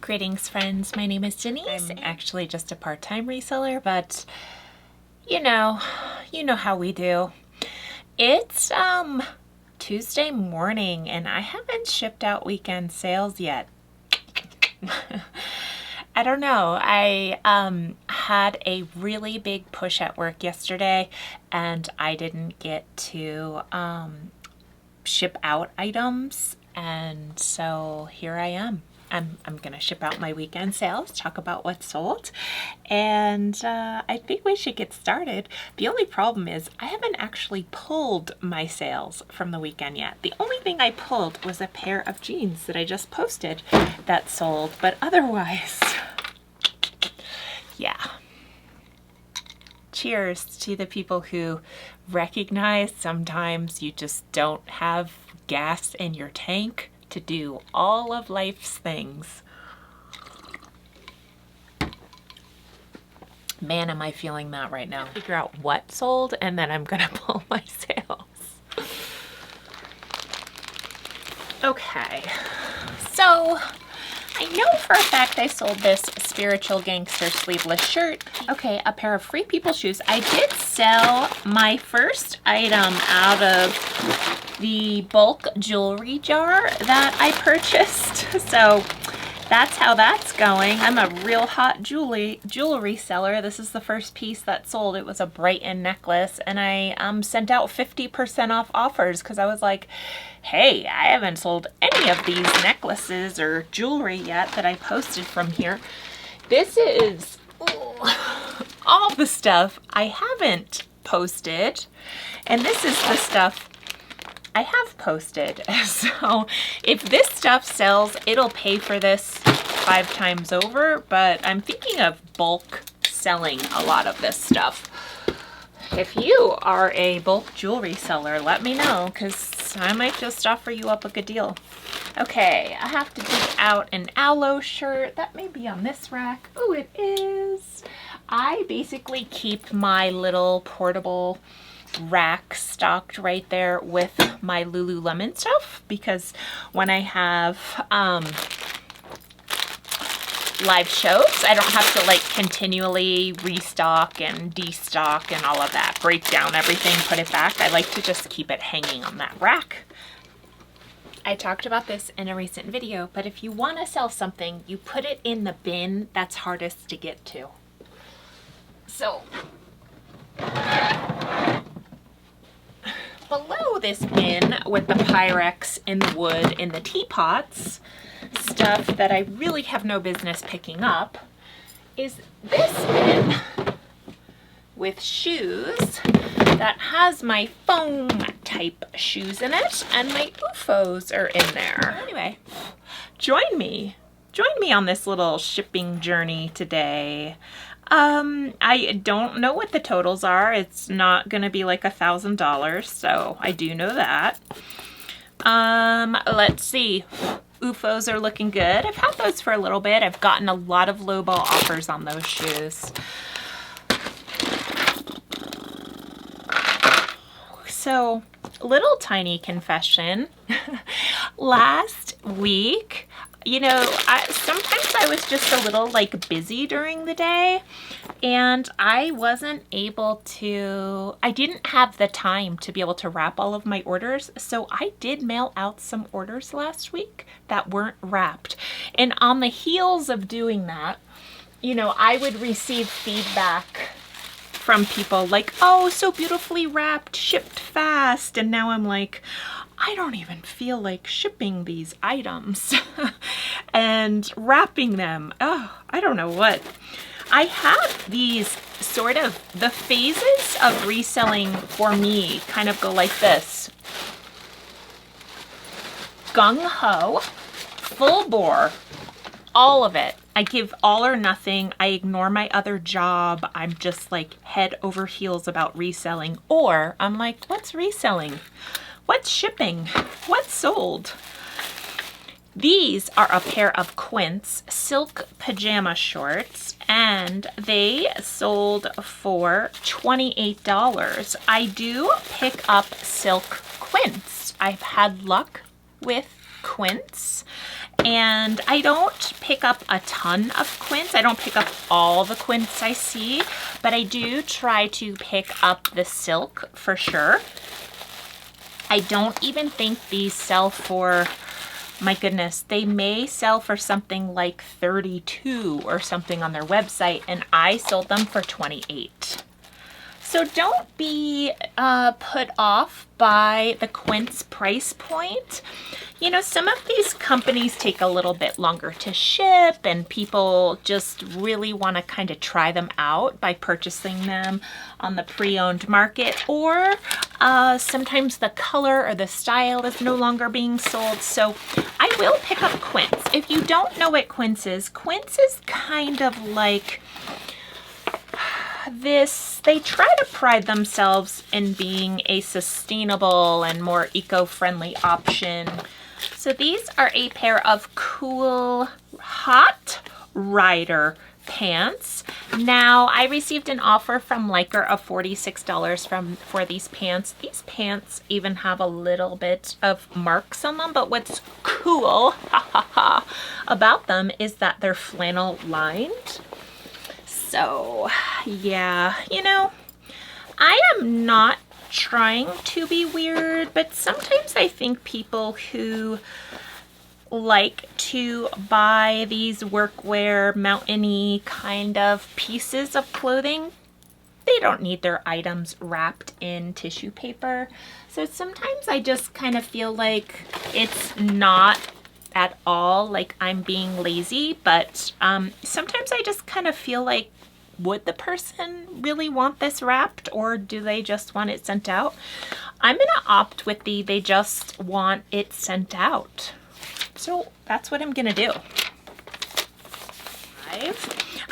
Greetings friends, my name is Denise. I'm actually just a part-time reseller, but you know how we do. It's Tuesday morning and I haven't shipped out weekend sales yet. I don't know. I had a really big push at work yesterday and I didn't get to ship out items, and so here I am. I'm gonna ship out my weekend sales, talk about what's sold, and I think we should get started. The only problem is I haven't actually pulled my sales from the weekend yet. The only thing I pulled was a pair of jeans that I just posted that sold, but otherwise, yeah. Cheers to the people who recognize sometimes you just don't have gas in your tank to do all of life's things. Man, am I feeling that right now. Figure out what sold and then I'm gonna pull my sales. Okay, so I know for a fact I sold this Spiritual Gangster sleeveless shirt. Okay, a pair of Free People shoes. I did sell my first item out of the bulk jewelry jar that I purchased. So that's how that's going. I'm a real hot jewelry seller. This is the first piece that sold. It was a Brighton necklace, and I sent out 50% off offers because I was like, hey, I haven't sold any of these necklaces or jewelry yet that I posted from here. This is all the stuff I haven't posted, and this is the stuff I have posted. So if this stuff sells, it'll pay for this 5 times over, but I'm thinking of bulk selling a lot of this stuff. If you are a bulk jewelry seller, let me know, because I might just offer you up a good deal. Okay, I have to dig out an aloe shirt. That may be on this rack. Oh, it is. I basically keep my little portable rack stocked right there with my Lululemon stuff, because when I have live shows, I don't have to like continually restock and destock and all of that, break down everything, put it back. I like to just keep it hanging on that rack. I talked about this in a recent video, but if you want to sell something, you put it in the bin that's hardest to get to. So below this bin with the Pyrex in the wood in the teapots, stuff that I really have no business picking up, is this bin with shoes that has my foam type shoes in it, and my UFOs are in there. Anyway, join me on this little shipping journey today. I don't know what the totals are. It's not gonna be like $1,000, so I do know that. Let's see. UFOs are looking good. I've had those for a little bit. I've gotten a lot of lowball offers on those shoes. So, little tiny confession. Last week, you know, sometimes I was just a little like busy during the day, and I wasn't able to, I didn't have the time to be able to wrap all of my orders. So I did mail out some orders last week that weren't wrapped. And on the heels of doing that, you know, I would receive feedback from people like, oh, so beautifully wrapped, shipped fast. And now I'm like, I don't even feel like shipping these items and wrapping them. Oh, I don't know what. I have these sort of, the phases of reselling for me kind of go like this. Gung-ho, full bore, all of it. I give all or nothing. I ignore my other job. I'm just like head over heels about reselling. Or I'm like, what's reselling? What's shipping? What's sold? These are a pair of Quince silk pajama shorts, and they sold for $28. I do pick up silk Quince. I've had luck with quints. And I don't pick up a ton of quints. I don't pick up all the quints I see, but I do try to pick up the silk for sure. I don't even think these sell for, my goodness, they may sell for something like 32 or something on their website, and I sold them for 28. So don't be put off by the quints price point. You know, some of these companies take a little bit longer to ship, and people just really want to kind of try them out by purchasing them on the pre-owned market, or sometimes the color or the style is no longer being sold. So I will pick up quints. If you don't know what quints is kind of like this. They try to pride themselves in being a sustainable and more eco-friendly option. So these are a pair of cool hot rider pants. Now, I received an offer from Liker of $46 for these pants. These pants even have a little bit of marks on them, but what's cool about them is that they're flannel lined. So yeah, you know, I am not trying to be weird, but sometimes I think people who like to buy these workwear, mountainy kind of pieces of clothing, they don't need their items wrapped in tissue paper. So sometimes I just kind of feel like it's not at all like I'm being lazy, but sometimes I just kind of feel like, would the person really want this wrapped, or do they just want it sent out? I'm gonna opt with the they just want it sent out. So that's what I'm gonna do.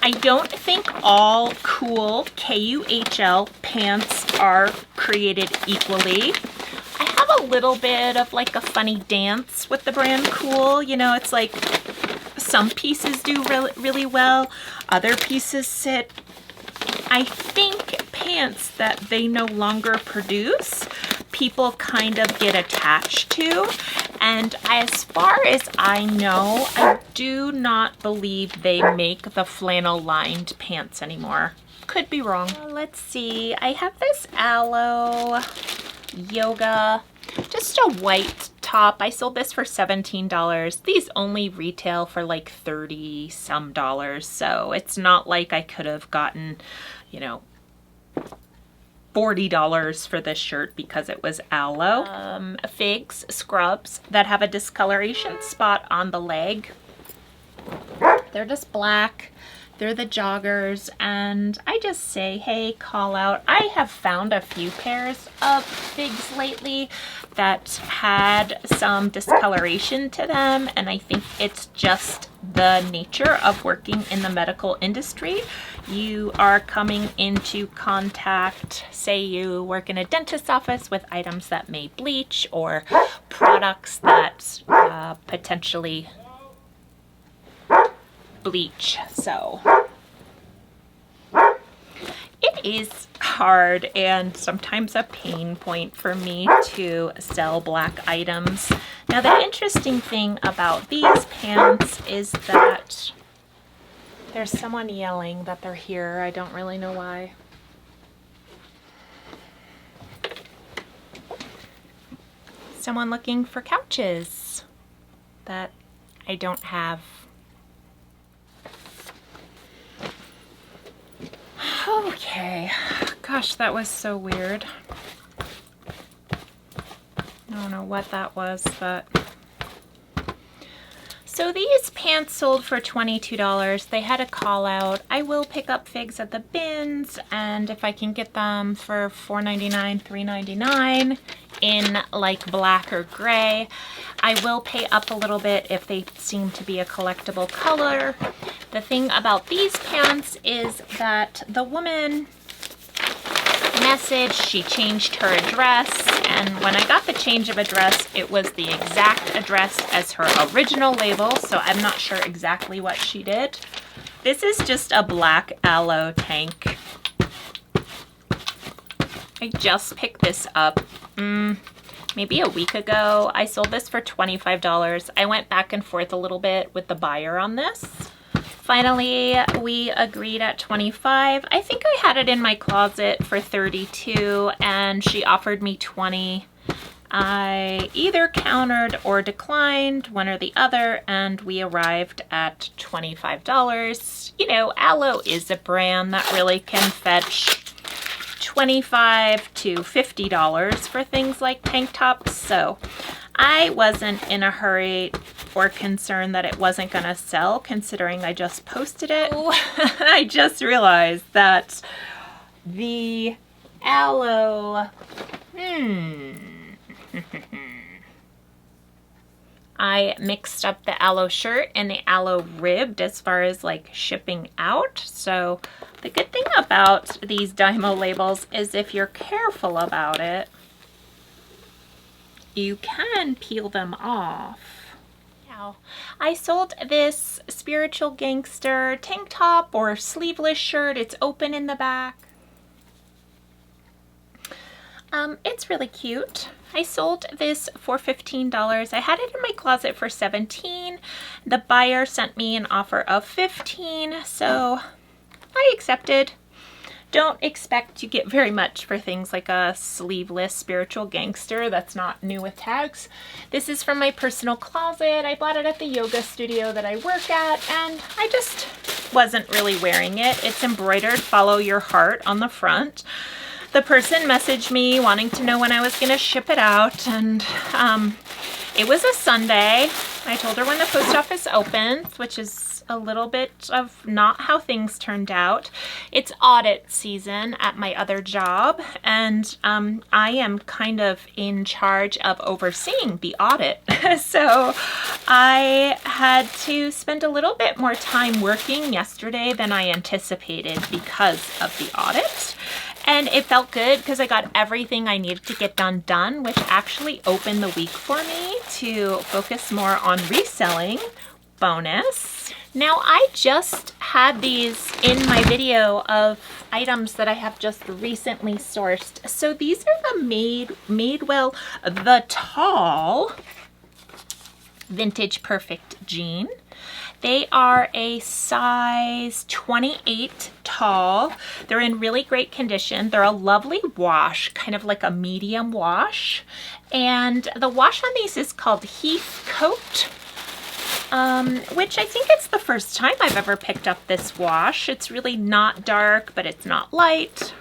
I don't think all cool KUHL pants are created equally. I have a little bit of like a funny dance with the brand Cool. You know, it's like some pieces do really well, other pieces sit. I think pants that they no longer produce, people kind of get attached to. And as far as I know, I do not believe they make the flannel lined pants anymore. Could be wrong. Let's see. I have this Aloe Yoga, just a white top. I sold this for $17. These only retail for like 30 some dollars. So it's not like I could have gotten, you know, $40 for this shirt because it was aloe. Figs scrubs that have a discoloration spot on the leg. They're just black. They're the joggers, and I just say, hey, call out. I have found a few pairs of figs lately that had some discoloration to them, and I think it's just the nature of working in the medical industry. You are coming into contact, say you work in a dentist's office, with items that may bleach or products that potentially bleach. So it is hard and sometimes a pain point for me to sell black items. Now, the interesting thing about these pants is that there's someone yelling that they're here. I don't really know why. Someone looking for couches that I don't have. Okay, gosh, that was so weird. I don't know what that was, but... So these pants sold for $22. They had a call out. I will pick up figs at the bins, and if I can get them for $4.99, $3.99 in like black or gray, I will pay up a little bit if they seem to be a collectible color. The thing about these pants is that the woman messaged, she changed her address, and when I got the change of address, it was the exact address as her original label, so I'm not sure exactly what she did. This is just a black aloe tank. I just picked this up. maybe a week ago. I sold this for $25. I went back and forth a little bit with the buyer on this. Finally, we agreed at $25. I think I had it in my closet for $32 and she offered me $20. I either countered or declined, one or the other, and we arrived at $25. You know, Aloe is a brand that really can fetch $25 to $50 for things like tank tops, so I wasn't in a hurry or concerned that it wasn't going to sell, considering I just posted it. I just realized that the Aloe, I mixed up the Aloe shirt and the Aloe ribbed as far as like shipping out. So the good thing about these Dymo labels is if you're careful about it, you can peel them off. Now, I sold this Spiritual Gangster tank top or sleeveless shirt. It's open in the back. It's really cute. I sold this for $15. I had it in my closet for $17. The buyer sent me an offer of $15, so I accepted. Don't expect to get very much for things like a sleeveless Spiritual Gangster that's not new with tags. This is from my personal closet. I bought it at the yoga studio that I work at, and I just wasn't really wearing it. It's embroidered "Follow Your Heart" on the front. The person messaged me wanting to know when I was going to ship it out, and it was a Sunday. I told her when the post office opens, which is a little bit of not how things turned out. It's audit season at my other job, and I am kind of in charge of overseeing the audit. So I had to spend a little bit more time working yesterday than I anticipated because of the audit. And it felt good because I got everything I needed to get done, which actually opened the week for me to focus more on reselling. Bonus. Now, I just had these in my video of items that I have just recently sourced. So these are the Madewell The Tall Vintage Perfect Jean. They are a size 28 tall. They're in really great condition. They're a lovely wash, kind of like a medium wash. And the wash on these is called Heath Coat, which I think it's the first time I've ever picked up this wash. It's really not dark, but it's not light.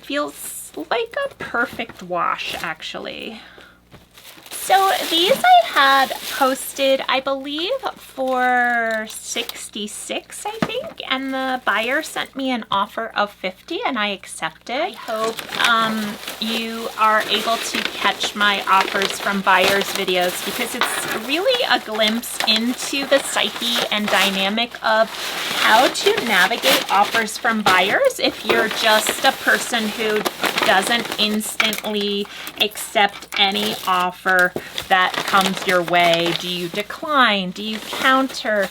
Feels like a perfect wash, actually. So these I had posted, I believe, for $66, I think, and the buyer sent me an offer of $50, and I accepted. I hope you are able to catch my offers from buyers videos, because it's really a glimpse into the psyche and dynamic of how to navigate offers from buyers if you're just a person who doesn't instantly accept any offer that comes your way. Do you decline? Do you counter?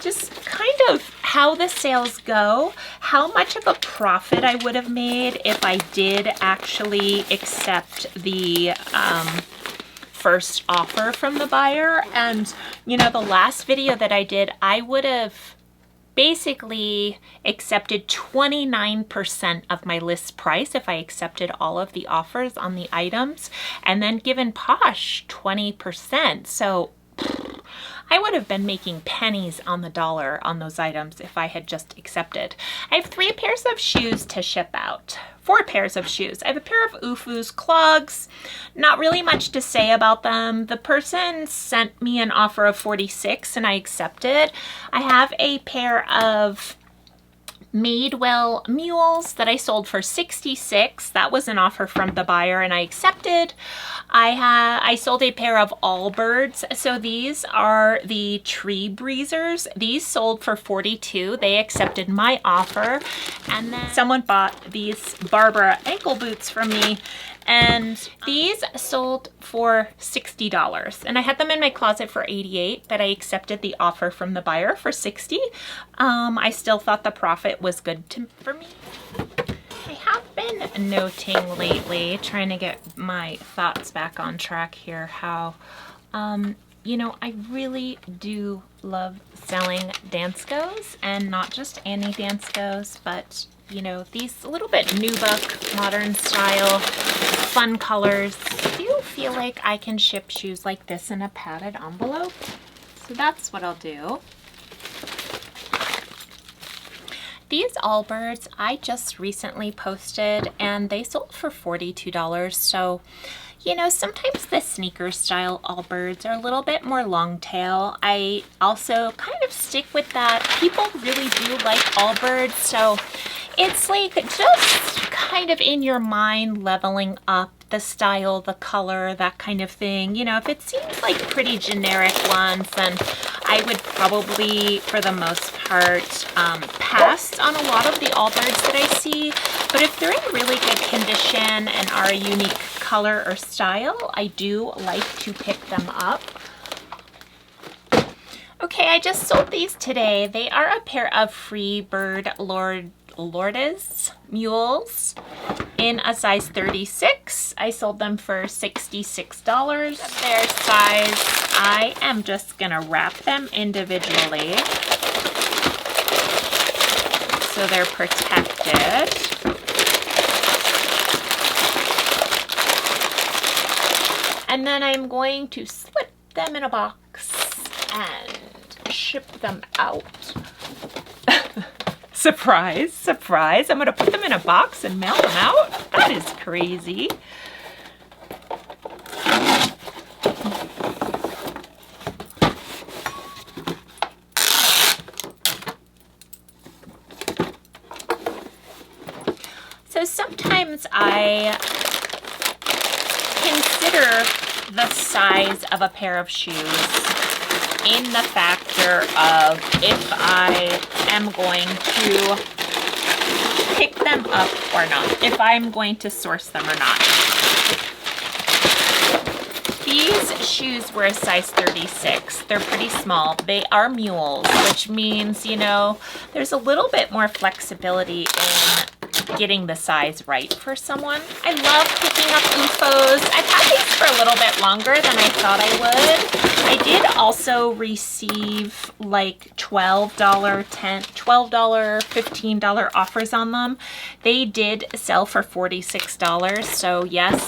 Just kind of how the sales go, how much of a profit I would have made if I did actually accept the first offer from the buyer. And you know, the last video that I did, I would have basically accepted 29% of my list price if I accepted all of the offers on the items, and then given Posh 20%. So I would have been making pennies on the dollar on those items if I had just accepted. I have 3 pairs of shoes to ship out. 4 pairs of shoes. I have a pair of Ufu's clogs. Not really much to say about them. The person sent me an offer of $46 and I accepted. I have a pair of Madewell mules that I sold for $66. That was an offer from the buyer and I accepted. I sold a pair of Allbirds. So these are the tree breezers. These sold for $42. They accepted my offer. And then someone bought these Barbara ankle boots from me, and these sold for $60. And I had them in my closet for $88, but I accepted the offer from the buyer for $60. I still thought the profit was good for me. I have been noting lately, trying to get my thoughts back on track here, how, you know, I really do love selling Danskos, and not just any Danskos, but, you know, these little bit new book, modern style, fun colors. I do feel like I can ship shoes like this in a padded envelope. So that's what I'll do. These Allbirds I just recently posted and they sold for $42. So, you know, sometimes the sneaker style Allbirds are a little bit more long tail. I also kind of stick with that. People really do like Allbirds, so it's like just kind of in your mind leveling up the style, the color, that kind of thing. You know, if it seems like pretty generic ones, then I would probably, for the most part, pass on a lot of the Allbirds that I see. But if they're in really good condition and are a unique color or style, I do like to pick them up. Okay, I just sold these today. They are a pair of Freebird Lourdes mules in a size 36. I sold them for $66. Their size, I am just gonna wrap them individually so they're protected. And then I'm going to slip them in a box and ship them out. Surprise, surprise. I'm gonna put them in a box and mail them out? That is crazy. So sometimes I consider the size of a pair of shoes in the factor of if I am going to pick them up or not, if I'm going to source them or not. These shoes were a size 36. They're pretty small. They are mules, which means, you know, there's a little bit more flexibility in getting the size right for someone. I love picking up UFOs. I've had these for a little bit longer than I thought I would. I did also receive like $12, $15 offers on them. They did sell for $46. So yes,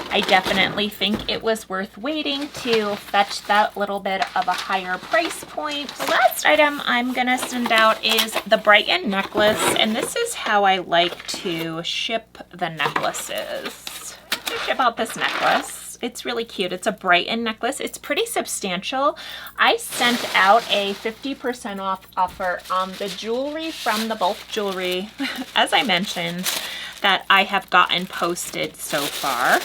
I definitely think it was worth waiting to fetch that little bit of a higher price point. The last item I'm gonna send out is the Brighton necklace, and this is how I like to ship the necklaces. I ship out this necklace. It's really cute. It's a Brighton necklace. It's pretty substantial. I sent out a 50% off offer on the jewelry from the bulk jewelry, as I mentioned, that I have gotten posted so far.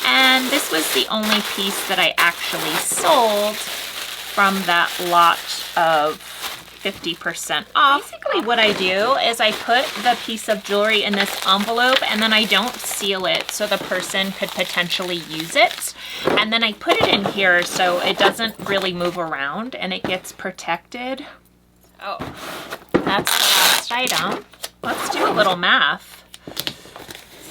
And this was the only piece that I actually sold from that lot of 50% off. Basically what I do is I put the piece of jewelry in this envelope and then I don't seal it so the person could potentially use it. And then I put it in here so it doesn't really move around and it gets protected. Oh, that's the last item. Let's do a little math.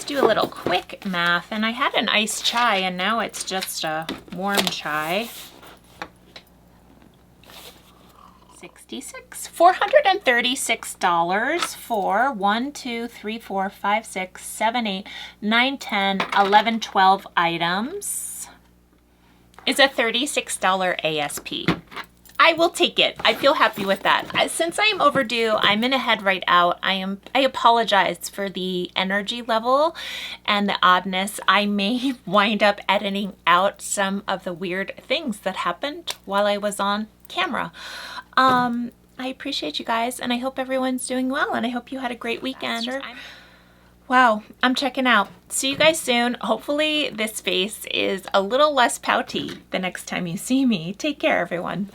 Do a little quick math, and I had an iced chai and now it's just a warm chai. 66, $436 for 1, 2, 3, 4, 5, 6, 7, 8, 9, 10, 11, 12 items is a $36 ASP. I will take it. I feel happy with that. Since I am overdue, I'm gonna head right out. I apologize for the energy level and the oddness. I may wind up editing out some of the weird things that happened while I was on camera. I appreciate you guys and I hope everyone's doing well and I hope you had a great weekend. Wow, I'm checking out. See you guys soon. Hopefully this face is a little less pouty the next time you see me. Take care, everyone.